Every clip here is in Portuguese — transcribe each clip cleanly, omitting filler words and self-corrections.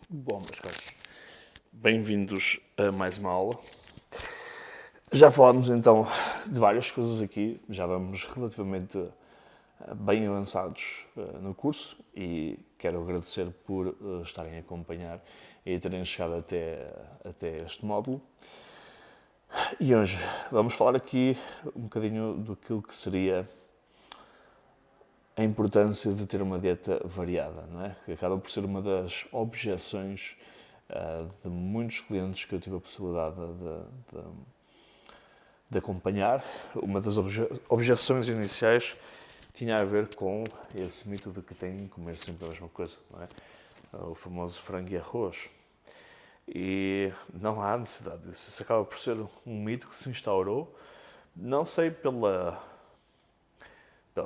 Bom, meus caros, bem-vindos a mais uma aula. Já falámos então de várias coisas aqui, já vamos relativamente bem avançados no curso e quero agradecer por estarem a acompanhar e terem chegado até este módulo. E hoje vamos falar aqui um bocadinho daquilo que seria a importância de ter uma dieta variada, não é? Que acaba por ser uma das objeções de muitos clientes que eu tive a possibilidade de acompanhar. Uma das objeções iniciais tinha a ver com esse mito de que têm que comer sempre a mesma coisa, não é? O famoso frango e arroz. E não há necessidade disso. Isso acaba por ser um mito que se instaurou, não sei pela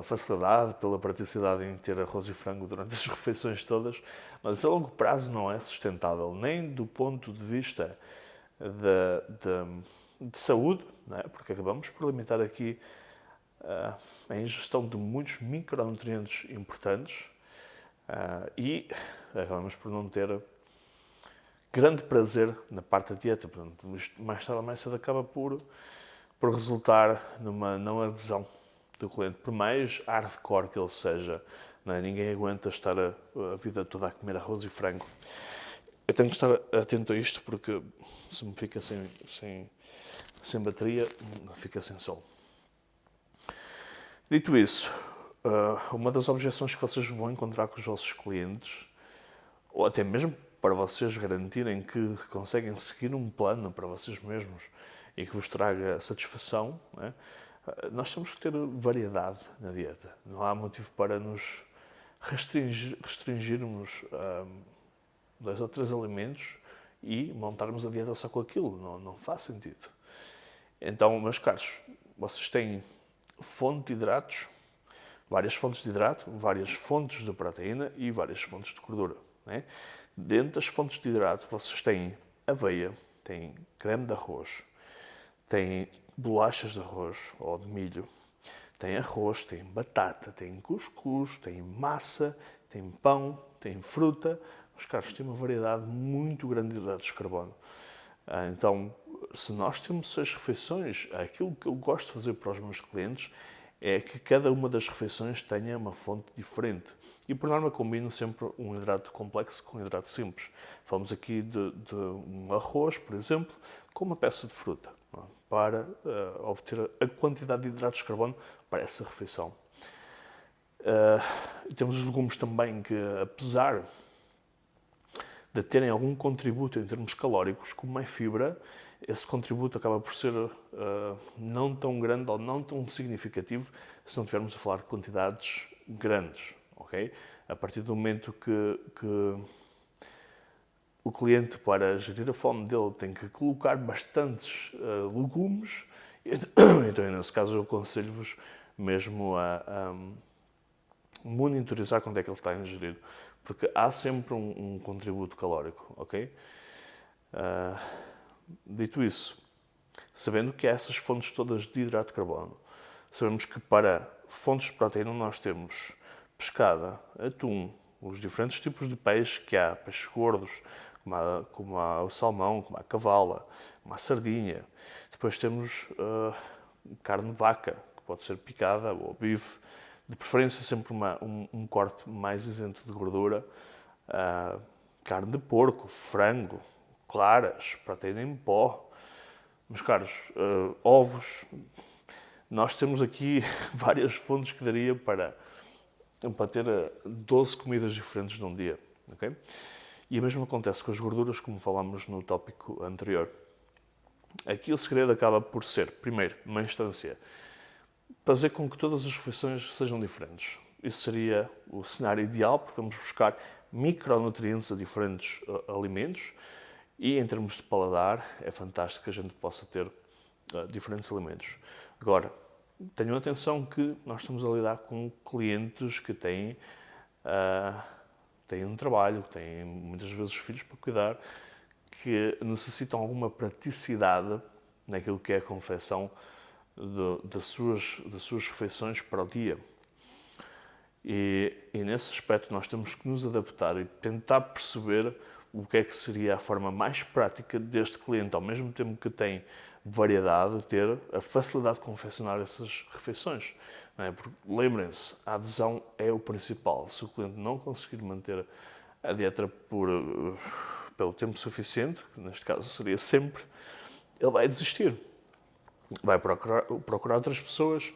facilidade, pela praticidade em ter arroz e frango durante as refeições todas, mas a longo prazo não é sustentável, nem do ponto de vista de saúde, não é? Porque acabamos por limitar aqui a ingestão de muitos micronutrientes importantes e acabamos por não ter grande prazer na parte da dieta. Portanto, isto mais tarde ou mais cedo acaba por resultar numa não adesão do cliente, por mais hardcore que ele seja. Não é? Ninguém aguenta estar a vida toda a comer arroz e frango. Eu tenho que estar atento a isto porque se me fica sem bateria, fica sem sol. Dito isso, uma das objeções que vocês vão encontrar com os vossos clientes, ou até mesmo para vocês garantirem que conseguem seguir um plano para vocês mesmos e que vos traga satisfação, é? Nós temos que ter variedade na dieta. Não há motivo para nos restringirmos a 2 ou 3 alimentos e montarmos a dieta só com aquilo. Não faz sentido. Então, meus caros, vocês têm fonte de hidratos, várias fontes de hidrato, várias fontes de proteína e várias fontes de gordura. Né? Dentro das fontes de hidrato, vocês têm aveia, têm creme de arroz, têm bolachas de arroz ou de milho, tem arroz, tem batata, tem cuscuz, tem massa, tem pão, tem fruta. Os caras têm uma variedade muito grande de hidratos de carbono. Então, se nós temos 6 refeições, aquilo que eu gosto de fazer para os meus clientes é que cada uma das refeições tenha uma fonte diferente. E por norma combino sempre um hidrato complexo com um hidrato simples. Falamos aqui de um arroz, por exemplo, com uma peça de fruta, para obter a quantidade de hidratos de carbono para essa refeição. Temos os legumes também que, apesar de terem algum contributo em termos calóricos, como é fibra, esse contributo acaba por ser não tão grande ou não tão significativo se não estivermos a falar de quantidades grandes. Okay? A partir do momento que o cliente, para gerir a fome dele, tem que colocar bastantes legumes, então nesse caso eu aconselho-vos mesmo a monitorizar quanto é que ele está a ingerir, porque há sempre um contributo calórico, ok? Dito isso, sabendo que há essas fontes todas de hidrato de carbono, sabemos que para fontes de proteína nós temos pescada, atum, os diferentes tipos de peixe que há, peixes gordos, como há o salmão, como há a cavala, como há a sardinha. Depois temos carne de vaca, que pode ser picada, ou bife, de preferência sempre um corte mais isento de gordura, carne de porco, frango, claras, proteína em pó. Meus caros, ovos. Nós temos aqui várias fontes que daria para ter 12 comidas diferentes num dia. Okay? E o mesmo acontece com as gorduras, como falámos no tópico anterior. Aqui o segredo acaba por ser, primeiro, numa instância, fazer com que todas as refeições sejam diferentes. Isso seria o cenário ideal, porque vamos buscar micronutrientes a diferentes alimentos e, em termos de paladar, é fantástico que a gente possa ter diferentes alimentos. Agora, tenham atenção que nós estamos a lidar com clientes que têm um trabalho, que têm muitas vezes filhos para cuidar, que necessitam alguma praticidade naquilo que é a confecção das suas refeições para o dia. E nesse aspecto nós temos que nos adaptar e tentar perceber o que é que seria a forma mais prática deste cliente, ao mesmo tempo que tem variedade, ter a facilidade de confeccionar essas refeições. Não é? Porque, lembrem-se, a adesão é o principal. Se o cliente não conseguir manter a dieta pelo tempo suficiente, que neste caso seria sempre, ele vai desistir. Vai procurar outras pessoas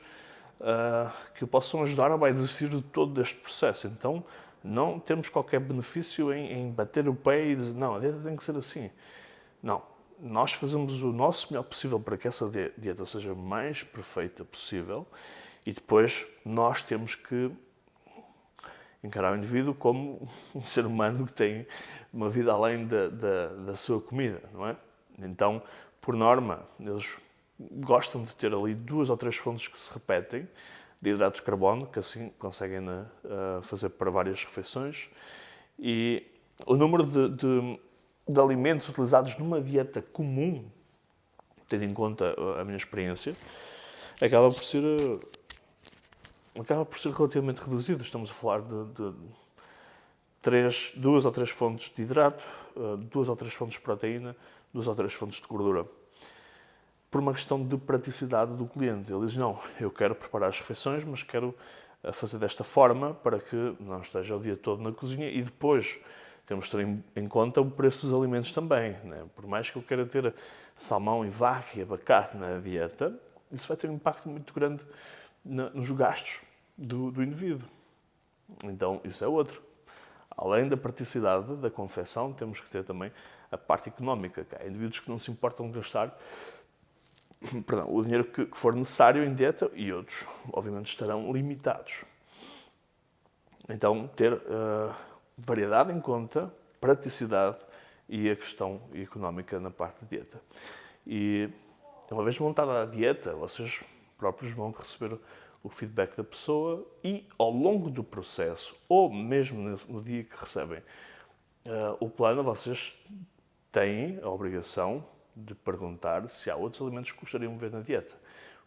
que o possam ajudar, ou vai desistir de todo este processo. Então, não temos qualquer benefício em bater o pé e dizer, não, a dieta tem que ser assim. Não. Nós fazemos o nosso melhor possível para que essa dieta seja mais perfeita possível e depois nós temos que encarar o indivíduo como um ser humano que tem uma vida além da sua comida, não é? Então, por norma, eles gostam de ter ali 2 ou 3 fontes que se repetem de hidratos de carbono, que assim conseguem fazer para várias refeições. E o número de alimentos utilizados numa dieta comum, tendo em conta a minha experiência, acaba por ser relativamente reduzido. Estamos a falar de 2 ou 3 fontes de hidrato, 2 ou 3 fontes de proteína, 2 ou 3 fontes de gordura. Por uma questão de praticidade do cliente. Ele diz, não, eu quero preparar as refeições, mas quero fazer desta forma para que não esteja o dia todo na cozinha e depois temos de ter em conta o preço dos alimentos também. Né? Por mais que eu queira ter salmão e vaca e abacate na dieta, isso vai ter um impacto muito grande nos gastos do indivíduo. Então, isso é outro. Além da praticidade da confecção, temos que ter também a parte económica. Há indivíduos que não se importam de gastar o dinheiro que for necessário em dieta e outros, obviamente, estarão limitados. Então, ter variedade em conta, praticidade e a questão económica na parte de dieta. E uma vez montada a dieta, vocês próprios vão receber o feedback da pessoa e ao longo do processo, ou mesmo no dia que recebem o plano, vocês têm a obrigação de perguntar se há outros alimentos que gostariam de ver na dieta.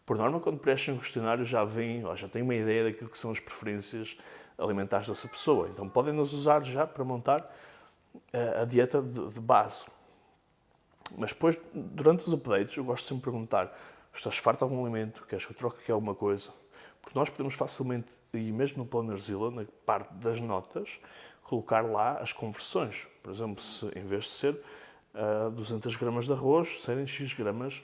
Por norma, quando prestem um questionário já têm uma ideia daquilo que são as preferências alimentares dessa pessoa. Então podem nos usar já para montar a dieta de base. Mas depois, durante os updates, eu gosto sempre de perguntar: estás farto de algum alimento? Queres que eu troque aqui alguma coisa? Porque nós podemos facilmente, e mesmo no Planner.zilla, na parte das notas, colocar lá as conversões. Por exemplo, se em vez de ser 200 gramas de arroz, serem X gramas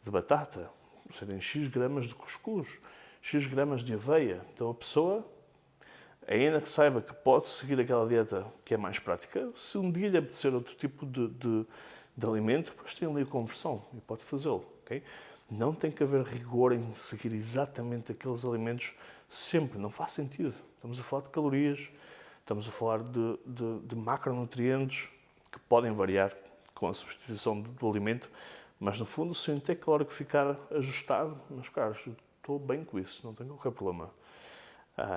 de batata, serem X gramas de cuscuz, X gramas de aveia. Então a pessoa, ainda que saiba que pode seguir aquela dieta que é mais prática, se um dia lhe apetecer outro tipo de alimento, depois tem ali a conversão e pode fazê-lo. Okay? Não tem que haver rigor em seguir exatamente aqueles alimentos sempre, não faz sentido. Estamos a falar de calorias, estamos a falar de macronutrientes que podem variar com a substituição do alimento, mas no fundo, se o intake calórico ficar ajustado, meus caros, eu estou bem com isso, não tenho qualquer problema.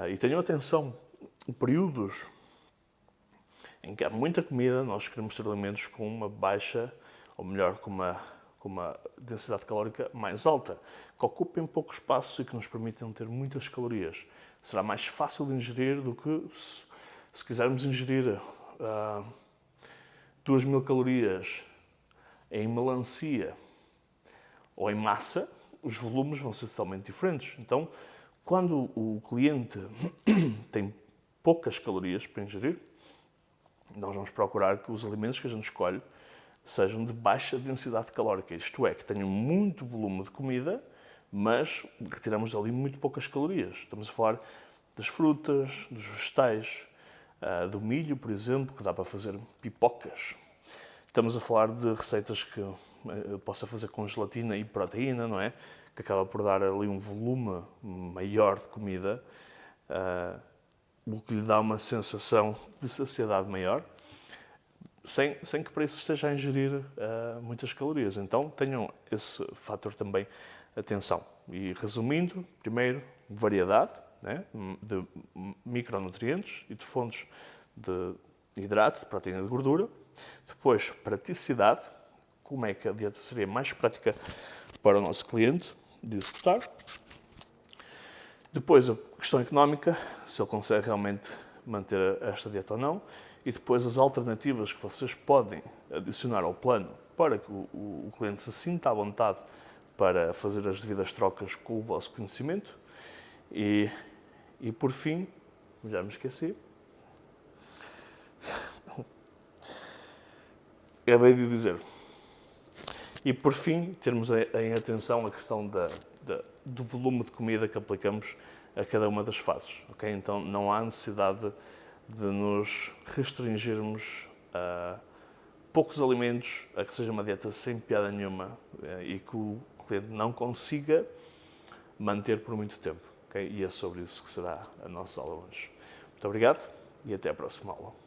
E tenham atenção, períodos em que há muita comida, nós queremos ter alimentos com uma baixa, ou melhor, com uma densidade calórica mais alta, que ocupem pouco espaço e que nos permitam ter muitas calorias. Será mais fácil de ingerir do que se quisermos ingerir 2.000 calorias em melancia ou em massa, os volumes vão ser totalmente diferentes. Então, quando o cliente tem poucas calorias para ingerir, nós vamos procurar que os alimentos que a gente escolhe sejam de baixa densidade calórica, isto é, que tenham muito volume de comida, mas retiramos ali muito poucas calorias. Estamos a falar das frutas, dos vegetais, do milho, por exemplo, que dá para fazer pipocas. Estamos a falar de receitas que eu possa fazer com gelatina e proteína, não é? Que acaba por dar ali um volume maior de comida, o que lhe dá uma sensação de saciedade maior, sem que para isso esteja a ingerir muitas calorias. Então tenham esse fator também atenção. E resumindo, primeiro, variedade, né, de micronutrientes e de fontes de hidrato, de proteína, de gordura. Depois, praticidade, como é que a dieta seria mais prática para o nosso cliente de executar. Depois, a questão económica, se ele consegue realmente manter esta dieta ou não. e depois as alternativas que vocês podem adicionar ao plano para que o cliente se sinta à vontade para fazer as devidas trocas com o vosso conhecimento. E por fim, já me esqueci, acabei de dizer. E por fim, termos em atenção a questão do volume de comida que aplicamos a cada uma das fases. Okay? Então não há necessidade de nos restringirmos a poucos alimentos, a que seja uma dieta sem piada nenhuma e que o cliente não consiga manter por muito tempo. Okay? E é sobre isso que será a nossa aula hoje. Muito obrigado e até à próxima aula.